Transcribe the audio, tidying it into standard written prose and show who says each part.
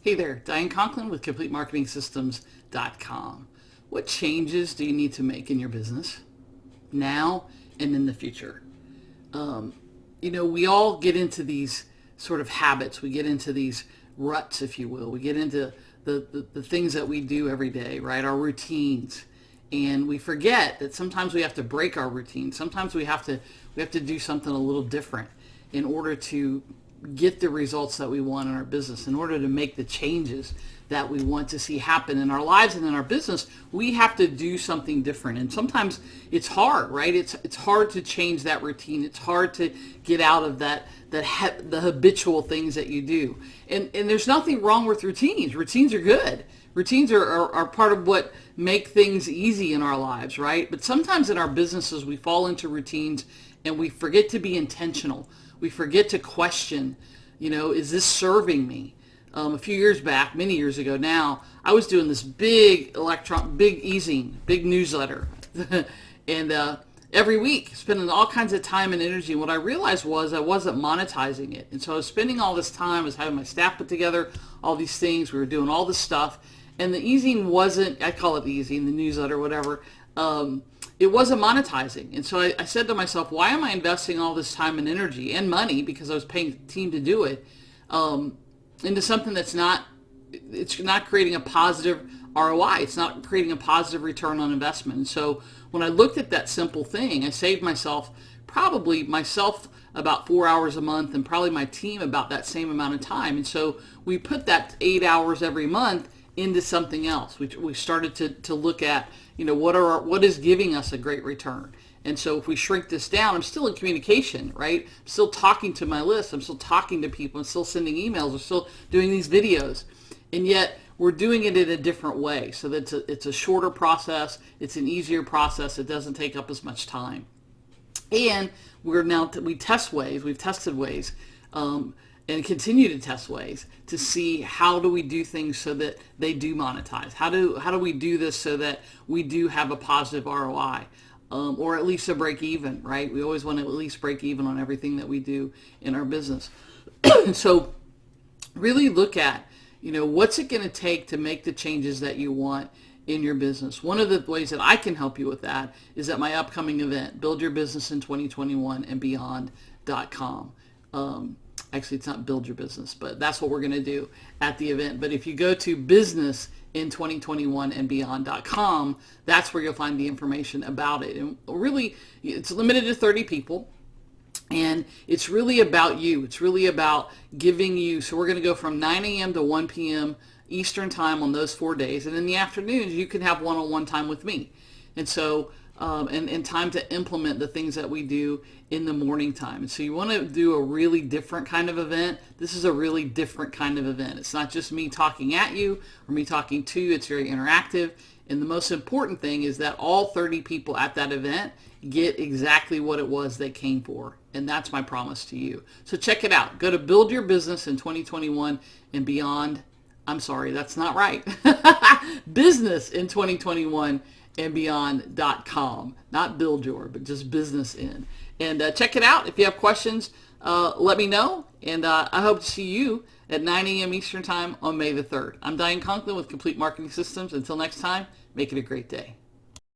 Speaker 1: Hey there, Diane Conklin with CompleteMarketingSystems.com. What changes do you need to make in your business now and in the future? We all get into these sort of habits. We get into these ruts, if you will. We get into the things that we do every day, right? Our routines. And we forget that sometimes we have to break our routine. Sometimes we have to do something a little different in order to get the results that we want in our business, in order to make the changes that we want to see happen in our lives and in our business. We have to do something different, and sometimes it's hard, right? It's hard to change that routine. It's hard to get out of the habitual things that you do, and there's nothing wrong with routines. Routines are good. Routines are part of what make things easy in our lives, right? But sometimes in our businesses we fall into routines and we forget to be intentional. We forget to question, is this serving me? A few years back, many years ago now, I was doing this big big newsletter, and every week, spending all kinds of time and energy. And what I realized was I wasn't monetizing it. And so I was spending all this time, I was having my staff put together all these things, we were doing all this stuff, and the easing wasn't, I call it the easing, the newsletter, whatever, it wasn't monetizing. And so I said to myself, why am I investing all this time and energy and money, because I was paying the team to do it, into something it's not creating a positive ROI. It's not creating a positive return on investment. And so when I looked at that simple thing, I saved myself about 4 hours a month, and probably my team about that same amount of time. And so we put that 8 hours every month into something else. We started to look at, what is giving us a great return. And so if we shrink this down, I'm still in communication, right? I'm still talking to my list. I'm still talking to people. I'm still sending emails. I'm still doing these videos. And yet we're doing it in a different way. So that it's a shorter process. It's an easier process. It doesn't take up as much time. And we test ways. We've tested ways, and continue to test ways to see how do we do things so that they do monetize. How do we do this so that we do have a positive ROI, or at least a break even, right? We always want to at least break even on everything that we do in our business. So really look at, what's it going to take to make the changes that you want in your business. One of the ways that I can help you with that is at my upcoming event, Build Your Business in 2021 and Beyond.com. Actually, it's not Build Your Business, but that's what we're going to do at the event. But if you go to Business in 2021 and Beyond.com, that's where you'll find the information about it. And really, it's limited to 30 people. And it's really about you. It's really about giving you. So we're going to go from 9 a.m. to 1 p.m. Eastern time on those 4 days. And in the afternoons, you can have one-on-one time with me. And so, and time to implement the things that we do in the morning time. And so you want to do a really different kind of event. This is a really different kind of event. It's not just me talking at you or me talking to you. It's very interactive. And the most important thing is that all 30 people at that event get exactly what it was they came for. And that's my promise to you. So check it out. Go to Build Your Business in 2021 and Beyond. I'm sorry, that's not right. Business in 2021 and Beyond.com. Not Build Your, but just Business in. And check it out. If you have questions, let me know. And I hope to see you at 9 a.m. Eastern Time on May the 3rd. I'm Diane Conklin with Complete Marketing Systems. Until next time, make it a great day.